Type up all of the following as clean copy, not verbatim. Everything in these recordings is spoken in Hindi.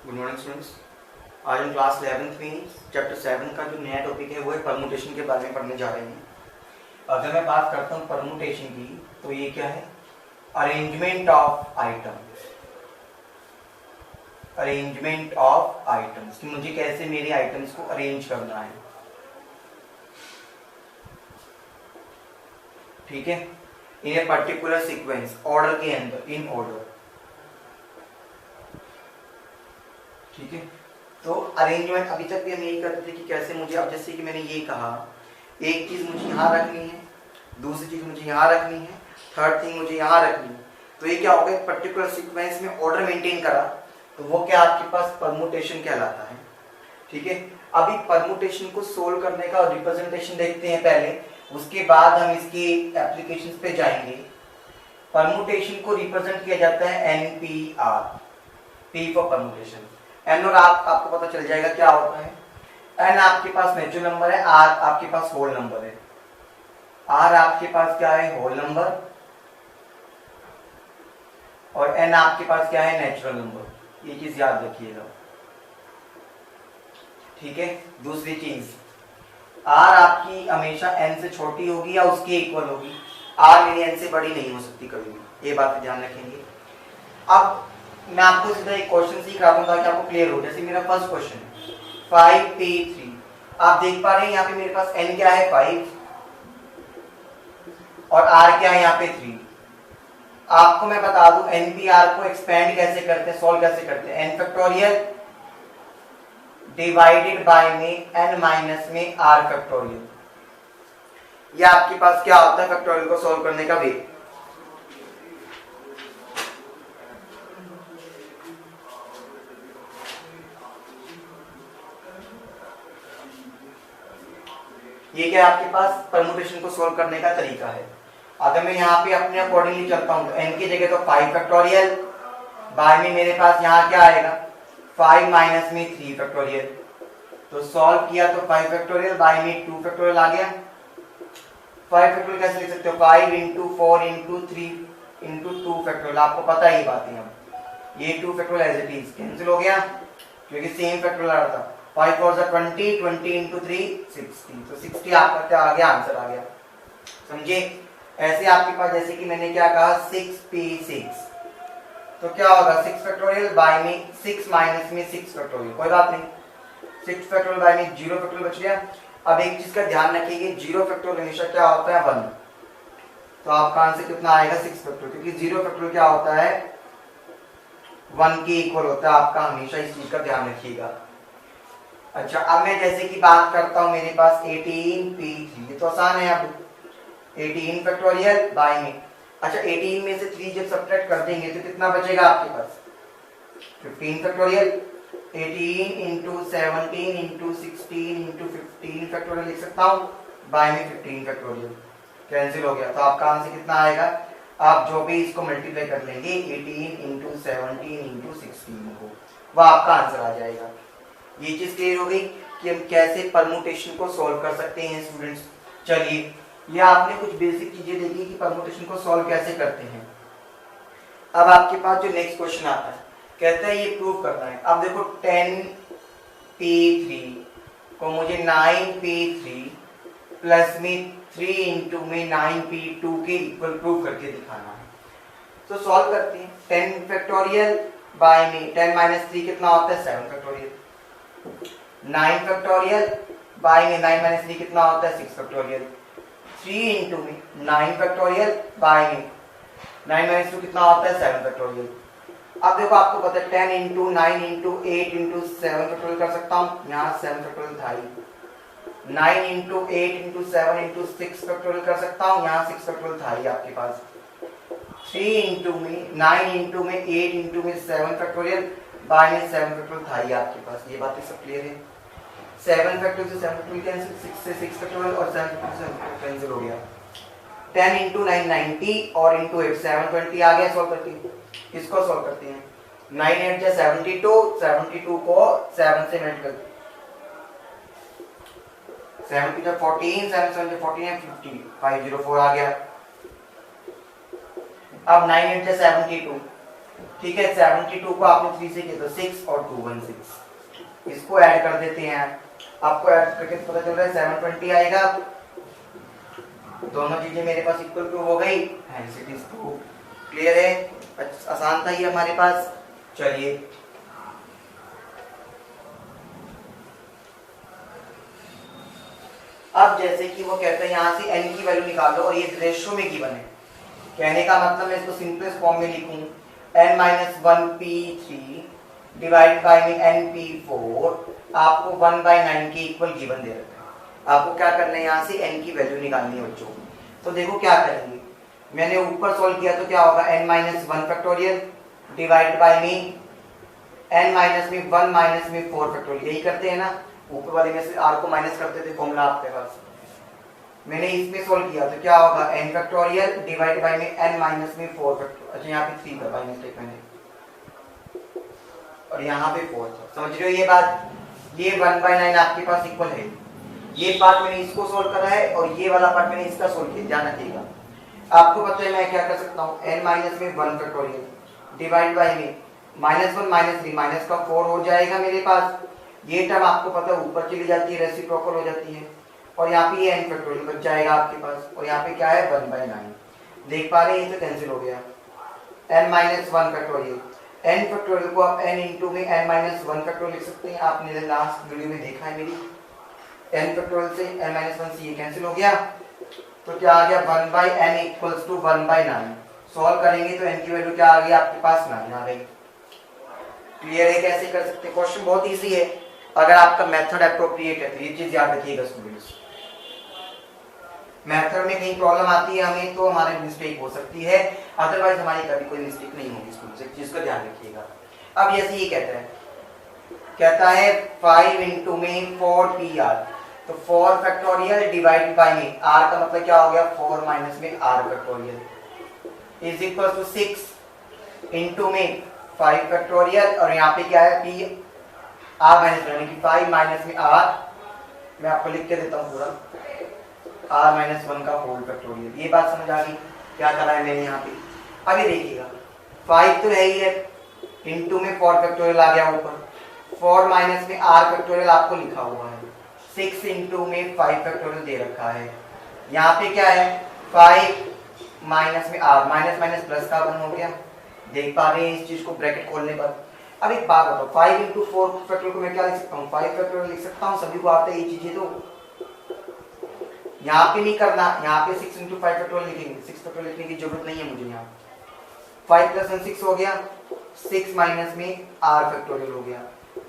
Good morning students. आज हम क्लास 11th में चैप्टर 7 का जो नया टॉपिक है वो है परमुटेशन के बारे में पढ़ने जा रहे हैं। अगर मैं बात करता हूँ परमुटेशन की तो ये क्या है? Arrangement of items. Arrangement of items कि मुझे कैसे मेरे आइटम्स को अरेंज करना है। ठीक है, इन ए पर्टिकुलर सीक्वेंस, ऑर्डर के अंदर, इन ऑर्डर। ठीक है, तो अरेंजमेंट अभी तक भी हम यही करते थे कि कैसे मुझे, अब जैसे कि मैंने ये कहा, एक चीज मुझे यहाँ रखनी है, दूसरी चीज मुझे यहाँ रखनी है, थर्ड थिंग मुझे यहाँ रखनी है, तो ये क्या होगा? एक पर्टिकुलर सीक्वेंस में ऑर्डर मेंटेन करा तो वो क्या आपके पास परमुटेशन कहलाता है। ठीक है, अभी परमुटेशन को सोल्व करने का रिप्रेजेंटेशन देखते हैं पहले, उसके बाद हम इसकी एप्लीकेशंस पे जाएंगे। परमुटेशन को रिप्रेजेंट किया जाता है NPR, P for permutation. N और आपको पता चल जाएगा क्या होता है। एन आपके पास नेचुरल नंबर है, आर आपके पास होल नंबर है। आर आपके पास क्या है? Whole number. और एन आपके पास क्या है? Natural number. ये चीज याद रखिएगा। ठीक है, दूसरी चीज, आर आपकी हमेशा एन से छोटी होगी या उसके इक्वल होगी। आर मेरी एन से बड़ी नहीं हो सकती कभी भी, ये बात ध्यान रखेंगे। अब मैं आपको सीधा एक क्वेश्चन सिखाता हूं ताकि आपको क्लियर हो। जैसे मेरा फर्स्ट क्वेश्चन 5p3, आप देख पा रहे हैं यहाँ पे मेरे पास n क्या है? 5 और r क्या है? यहाँ पे 3। आपको मैं बता दूं NPR को एक्सपेंड कैसे करते हैं, सॉल्व कैसे करते हैं। n फैक्टोरियल डिवाइडेड बाय में n माइनस में r फैक्टोरियल। ये आपके पास क्या होता है फैक्टोरियल को सॉल्व करने का वे। ये क्या है आपके पास? परमुटेशन को सोल्व करने का तरीका है। अगर मैं यहाँ पे अपने अकॉर्डिंगली चलता हूँ तो n की जगह तो 5 फैक्टोरियल, बाय में मेरे पास यहाँ क्या आएगा? 5 माइनस में 3 फैक्टोरियल। तो सॉल्व किया तो 5 फैक्टोरियल, बाय में 2 फैक्टोरियल आ गया। 5 फैक्टोरियल कैसे लिख सकते हो? 5 इंटू 4 इंटू 3 इंटू 2 फैक्टोरियल। आपको पता है ये बातें। अब ये 2 factorial as it is cancel हो गया क्योंकि सेम फैक्टोरियल आ रहा था। 5 4 20, 20 इंटू 3 60। तो 60 आपका क्या आ गया? आंसर आ गया। समझे? ऐसे आपके पास जैसे कि मैंने क्या कहा 6p6, तो क्या होगा? 6 फैक्टोरियल बाय में 6 माइनस में 6 फैक्टोरियल, कोई बात नहीं। 6 फैक्टोरियल बाय में 0 फैक्टोरियल बच गया। अब एक चीज का ध्यान रखिए, 0 फैक्टोरियल हमेशा क्या होता है? 1। तो आपका आंसर कितना आएगा? 6 फैक्टोरियल, क्योंकि 0 फैक्टोरियल क्या होता है? 1 के इक्वल होता है। आपका हमेशा इस चीज का ध्यान रखिएगा। अच्छा, अब मैं जैसे कि बात करता हूं, मेरे पास 18p3, ये तो आसान है। अब 18 फैक्टोरियल बाय में, अच्छा 18 में से 3 जब सब्ट्रैक्ट कर देंगे तो कितना बचेगा आपके पास? 15 factorial. 18 into 17 into 16 into 15 factorial लिख सकता हूं, बाय में 15 फैक्टोरियल। कैंसिल हो गया, तो आपका आंसर कितना आएगा? आप जो भी इसको मल्टीप्लाई कर लेंगे 18 इंटू 17 इंटू 16 को, वह आपका आंसर आ जाएगा। ये चीज क्लियर हो गई कि हम कैसे परमुटेशन को सॉल्व कर सकते हैं स्टूडेंट्स। चलिए, ये आपने कुछ बेसिक चीजें देखी कि परमुटेशन को सॉल्व कैसे करते हैं। अब आपके पास जो नेक्स्ट क्वेश्चन आता है, कहता है ये प्रूव करना है। अब देखो 10p3 को मुझे 9p3 प्लस में 3 इंटू में 9p2 के इक्वल प्रूव करके दिखाना है। तो सॉल्व करते हैं। 10 फैक्टोरियल बाय में 10 माइनस 3 कितना होता है? 7 फैक्टोरियल। 9 फैक्टोरियल बाय में 9 माइनस 3 कितना होता है? 6 फैक्टोरियल। 3 इंटू में 9 फैक्टोरियल बाय में 9 माइनस 2 कितना होता है? 7 फैक्टोरियल। अब देखो आपको पता है 10 इंटू 9 इंटू 8 इंटू 7 फैक्टोरियल कर सकता हूँ, यहाँ 7 फैक्टोरियल था ही। 9 इंटू 8 इंटू 7 इंटू 6 फैक्टोरियल कर सकता हूँ, यहाँ 6 फैक्टोरियल था ही आपके पास। 3 इंटू में 9 इंटू में 8 इंटू में 7 फैक्टोरियल बाय में 7 फैक्टोरियल था ही आपके पास। ये बातें सब क्लियर है। 7 फैक्टोरियल से 7 फैक्टोरियल कैंसिल, 6 से 6 फैक्टोरियल और 7 फैक्टोरियल से कैंसिल हो गया। 10 इंटू 9 90 और इंटू 8 720 आ गया। सॉल्व करते हैं, इसको सॉल्व करते हैं। 9 8 जा 72, 72 को 7 से मल्टीप्लाई कर, 7 जा 14, 7 7 जा 14 है 50, 504 आ गया। अब 9 8 जा 72, ठीक है, 72 को आपने 3 से किया तो 6 और 2 16, इसको ऐड कर देते हैं। आपको ऐड करके पता चल रहा है 720 आएगा। दोनों चीजें मेरे पास इक्वल टू हो गई, hence it is true. Clear है? आसान था ये हमारे पास। चलिए अब जैसे कि वो कहते हैं यहाँ से n की वैल्यू निकालो और ये रेशियो में गिवन है। कहने का मतलब मैं इसको सिंपलेस्ट फॉर्म में लिखूं, n-1p3 डिवाइड बाय में np4, आपको 1/9 के इक्वल गिवन दे रखा है। आपको क्या करना है, यहाँ से n की वैल्यू निकालनी है बच्चों। तो देखो क्या करेंगे, मैंने ऊपर सॉल्व किया तो क्या होगा, n-1 फैक्टोरियल डिवाइड बाय में n-1 4 फैक्टोरियल, यही करते हैं ना। ऊपर वाले में से r को माइनस करते थे, फॉर्मूला आपके पास। मैंने इसमें सोल्व किया तो क्या होगा, n फैक्टोरियल डिवाइड बाय में n-4 फैक्टोरियल। अच्छा यहाँ पे 3 था बाय मिस्टेक मैंने, और यहाँ पे 4 था। समझ रहे हो ये बात? ये 1/9 आपके पास इक्वल है। ये पार्ट मैंने इसको सोल्व करा है और ये वाला पार्ट मैंने इसका सोल्व किया, ध्यान रखिएगा। आपको पता है मैं क्या कर सकता हूँ, n-1 फैक्टोरियल डिवाइड बाय में -1 -3 माइनस का 4 हो जाएगा मेरे पास। ये टर्म आपको पता है ऊपर चली जाती है, रेसिप्रोकल हो जाती है, और यहाँ पे ये n फैक्टोरियल बच जाएगा आपके पास, और यहाँ पे क्या है 1/9। देख पा रहे हैं, ये तो कैंसिल हो गया। n-1 फैक्टोरियल, n फैक्टोरियल को आप n इंटू में n-1 फैक्टोरियल लिख सकते हैं। आपने लास्ट वीडियो में देखा है मेरी, n फैक्टोरियल से n-1 से ये कैंसिल हो गया, तो क्या आ गया 1/n इक्वल्स टू 1/9। सॉल्व करेंगे तो n की वैल्यू क्या आ गई आपके पास, 9 आ गई। क्लियर है? कैसे कर सकते हैं? क्वेश्चन बहुत इजी है अगर आपका मेथड अप्रोप्रिएट है। तो ये चीज याद रखिएगा स्टूडेंट्स, मेथड में कहीं प्रॉब्लम आती है हमें तो हमारी मिस्टेक हो सकती है, अदरवाइज हमारी कभी कोई मिस्टेक नहीं होगी स्टूडेंट्स, एक चीज का ध्यान रखिएगा। अब ऐसे ही कहता है 5 इंटू में 4pr, तो 4 फैक्टोरियल डिवाइड बाय में r का मतलब क्या हो गया, 4 माइनस में r factorial is equal to 6 into में 5 फैक्टोरियल, और यहाँ पे क्या है p r माइनस यानी कि 5 माइनस में r, मैं आपको लिख के देता हूँ पूरा, r-1 का होल फैक्टोरियल। ये बात समझ आ गई क्या करा है मैंने यहाँ पे? अभी देखिएगा 5 तो है ही है, इंटू में 4 फैक्टोरियल आ गया ऊपर, 4 माइनस में r फैक्टोरियल आपको लिखा हुआ है, 6 इंटू में 5 फैक्टोरियल दे रखा है। यहाँ पे क्या है 5 माइनस में r, माइनस माइनस प्लस का 1 हो गया। देख पा रहे हैं इस चीज को ब्रैकेट खोलने पर? अब एक बात बताओ, 5 इंटू 4 फैक्टोरियल को मैं क्या लिख सकता हूँ, 5 फैक्टोरियल लिख सकता हूँ, सभी को आता है ये चीजें। तो यहाँ पे नहीं करना, यहाँ पे 6 इंटू 5 फैक्टोरियल लिखेंगे, 6 फैक्टोरियल लिखने की जरूरत नहीं है मुझे। यहाँ 5 प्लस 1 6 हो गया, 6 माइनस में r फैक्टोरियल हो गया,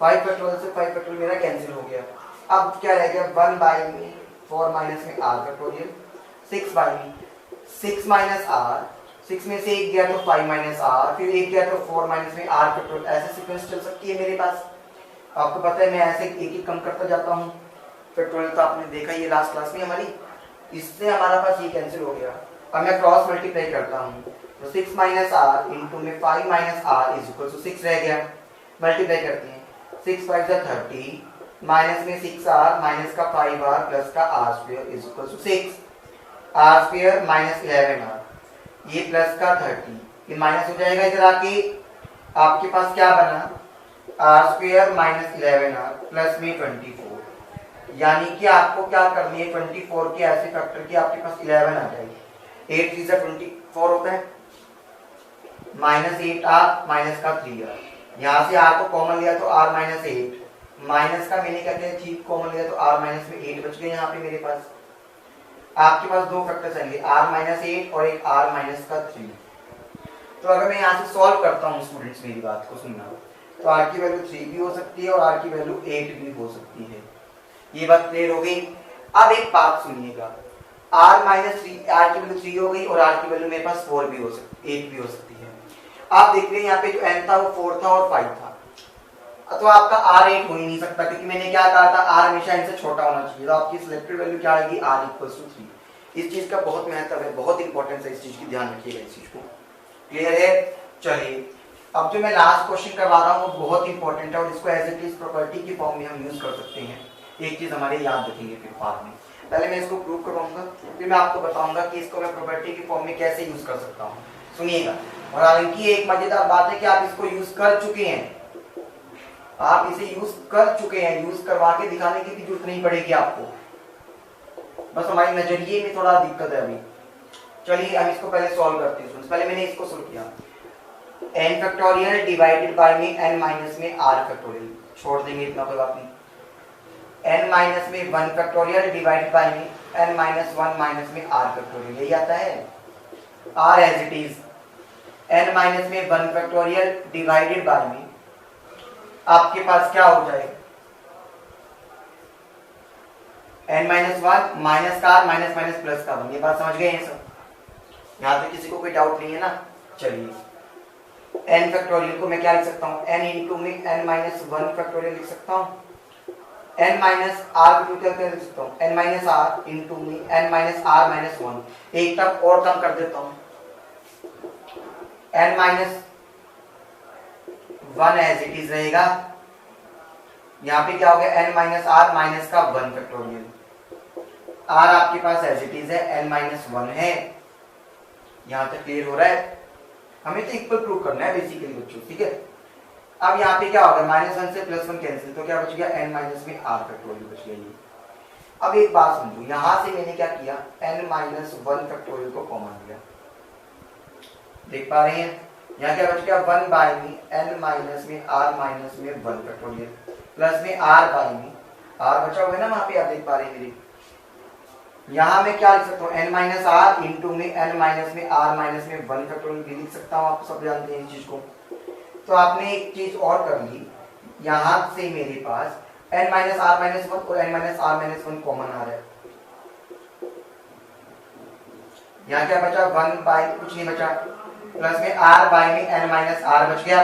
5 फैक्टोरियल से 5 फैक्टोरियल मेरा कैंसिल हो गया। अब क्या रह गया 1 बाई में 4 माइनस में r फैक्टोरियल, 6 बाई में 6 माइनस r, 6 में से 1 गया तो 5 माइनस r, फिर 1 गया तो 4 माइनस में r फैक्टोरियल। ऐसे सीक्वेंस चल सकती है मेरे पास। आपको पता है मैं ऐसे एक एक कम करता जाता हूँ फैक्टोरियल, तो आपने देखा ये लास्ट क्लास में हमारी, इससे हमारा पास ये कैंसिल हो गया। अब मैं क्रॉस मल्टीप्लाई करता हूँ तो 6 माइनस r इंटू में 5 minus r is equal to 6 रह गया। मल्टीप्लाई करते हैं, 6 5 जा 30, माइनस में 6r माइनस का 5r प्लस का r square is equal to 6, r square minus 11r, ये प्लस का 30, ये माइनस हो जाएगा इधर आके। आपके पास क्या बना, r square minus 11r plus में 24, यानी कि आपको क्या करनी है 24 के ऐसे फैक्टर की आपके पास 11 आ जाएगी। 8 3 24 होता है, माइनस 8r माइनस का 3r, यहाँ से r को कॉमन लिया तो r माइनस 8, माइनस का मैंने क्या किया 3 कॉमन लिया तो r माइनस में 8 बच गए। यहाँ पे मेरे पास आपके पास दो फैक्टर्स आएंगे, r माइनस 8 और एक r माइनस का 3। तो अगर मैं यहाँ से सॉल्व करता हूँ स्टूडेंट्स, मेरी बात को सुनना, तो r की वैल्यू 3 भी हो सकती है और r की वैल्यू 8 भी हो सकती है। ये बात क्लियर हो गई? अब एक बात सुनिएगा, r माइनस 3, r की वैल्यू 3 हो गई और r की वैल्यू मेरे पास 4 भी हो सकती, 8 भी हो सकती है। आप देख रहे हैं यहाँ पे जो n था वो 4 था और 5 था, तो आपका r 8 हो ही नहीं सकता, क्योंकि मैंने क्या कहा था r हमेशा इनसे छोटा होना चाहिए। तो आपकी सिलेक्टेड वैल्यू क्या आएगी, r इक्वल्स टू 3। इस चीज का बहुत महत्व है, बहुत इंपॉर्टेंस है इस चीज की, ध्यान रखिएगा इस चीज को। क्लियर है? चलिए अब जो मैं लास्ट क्वेश्चन करवा रहा हूँ वो बहुत इंपॉर्टेंट है और इसको एज इट इज प्रॉपर्टी की फॉर्म में हम यूज कर सकते हैं। एक चीज हमारे याद रखेंगे फिर बाद में, पहले मैं इसको प्रूव करवाऊंगा, फिर मैं आपको बताऊंगा कि इसको मैं प्रॉपर्टी की फॉर्म में कैसे यूज कर सकता हूँ। सुनिएगा, और हालांकि एक मजेदार बात है कि आप इसको यूज कर चुके हैं, आप इसे यूज कर चुके हैं, यूज करवा के दिखाने की भी जरूरत नहीं पड़ेगी आपको, बस हमारी नजरिए में थोड़ा दिक्कत है अभी। चलिए हम इसको पहले सॉल्व करते हैं। पहले मैंने इसको सॉल्व किया, n फैक्टोरियल डिवाइडेड बाय में n माइनस में r फैक्टोरियल, छोड़ देंगे इतना, कोई बात नहीं। n माइनस में 1 फैक्टोरियल डिवाइडेड बाय में n माइनस 1 माइनस में r फैक्टोरियल, यही आता है r as it is. n minus में 1 फैक्टोरियल डिवाइडेड बाय में आपके पास क्या हो जाएगा, n माइनस 1 माइनस का r माइनस माइनस प्लस का 1। ये बात समझ गए हैं सब? यहाँ पे किसी को कोई डाउट नहीं है ना? चलिए n फैक्टोरियल को मैं क्या लिख सकता हूँ, n इंटू में n माइनस 1 फैक्टोरियल लिख सकता हूँ, n माइनस r फैक्टोरियल क्या लिख सकता हूँ, n माइनस r इंटू में n माइनस r माइनस 1। एक टर्म और कम कर देता हूँ, n minus 1 as it is रहेगा। यहाँ पे क्या हो गया, n माइनस r माइनस का 1 फैक्टोरियल, r आपके पास एज इट इज है, n माइनस 1 है। यहाँ तक क्लियर हो रहा है? हमें तो इक्वल प्रूव करना है बेसिकली बच्चों, ठीक है। अब यहाँ पे क्या होगा, -1 से +1 कैंसिल, तो क्या बच गया, n माइनस में r फैक्टोरियल बच गया ये। अब एक बात समझो, यहाँ से मैंने क्या किया, n माइनस 1 फैक्टोरियल को कॉमन लिया, देख पा रहे हैं? यहाँ क्या बच गया, 1 बाय में n माइनस में r माइनस में 1 फैक्टोरियल प्लस में r बाय में r बचा हुआ है ना वहां पे, आप देख पा रहे हैं मेरे। यहाँ मैं क्या लिख सकता हूँ, n माइनस r इंटू में n माइनस में r माइनस में 1 फैक्टोरियल भी लिख सकता हूँ, आप सब जानते हैं इस चीज को। तो आपने एक चीज और कर ली, यहाँ से मेरे पास n माइनस r माइनस 1 और n minus r minus 1 common आ रहा है। यहाँ क्या बचा, 1 बाय कुछ नहीं बचा, प्लस में r बाय में n माइनस r बच गया,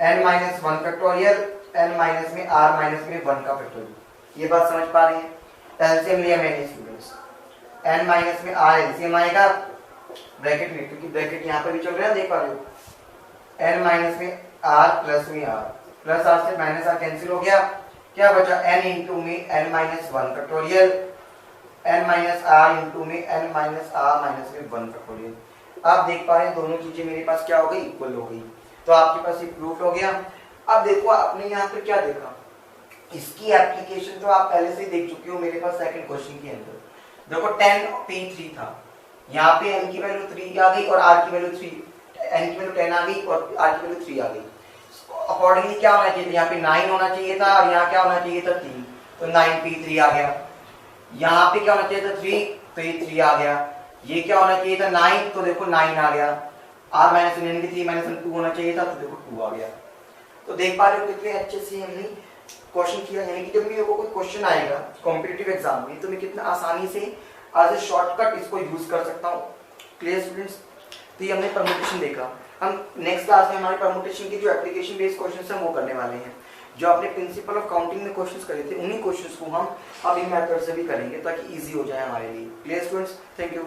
n minus 1 factorial n minus में r माइनस में 1 का फैक्टोरियल। ये बात समझ पा रहे हैं? एलसीएम लिया मैंने स्टूडेंट्स, n माइनस में r एलसीएम आएगा ब्रैकेट में, क्योंकि ब्रैकेट यहाँ पे भी चल रहा है, देख पा रहे हो, n माइनस में r प्लस में r, प्लस r से माइनस r कैंसिल हो गया, क्या बचा, n इंटू में n minus 1 factorial, n minus r into में n माइनस r माइनस में 1 फैक्टोरियल। आप देख पा रहे हैं दोनों चीजें मेरे पास क्या हो गई, इक्वल हो गई। तो आपके पास ये प्रूफ हो गया। अब देखो आपने यहाँ पे क्या देखा, इसकी एप्लीकेशन तो आप पहले से ही देख चुके हो मेरे पास सेकंड क्वेश्चन के अंदर। देखो 10p3 था, यहाँ पे n की वैल्यू 3 आ गई और r की वैल्यू 3, n की वैल्यू 10 आ गई और r की वैल्यू 3 आ गई। अकॉर्डिंगली क्या होना चाहिए था, यहाँ पे 9 होना चाहिए था और यहाँ क्या होना चाहिए था, 3, तो 9p3 आ गया। यहाँ पे क्या होना चाहिए था, 3, तो ये 3 आ गया। ये क्या होना चाहिए था, 9, तो देखो 9 आ गया। r माइनस 3 माइनस 2 होना चाहिए था, तो देखो 2 आ गया। तो देख पा रहे हो कितने अच्छे से हमने क्वेश्चन किया, यानी कि जब मेरे को कोई क्वेश्चन आएगा कॉम्पिटिटिव एग्जाम में, तो मैं कितना आसानी से एज ए शॉर्टकट इसको यूज कर सकता हूँ। Clear students? तो ये हमने परमुटेशन देखा। हम नेक्स्ट क्लास में हमारे परमुटेशन की जो एप्लीकेशन बेस्ड क्वेश्चन है वो करने वाले हैं। जो आपने प्रिंसिपल ऑफ काउंटिंग में क्वेश्चंस करे थे, उन्हीं क्वेश्चंस को हम अब इन मेथड से भी करेंगे ताकि इजी हो जाए हमारे लिए। Clear students? Thank you.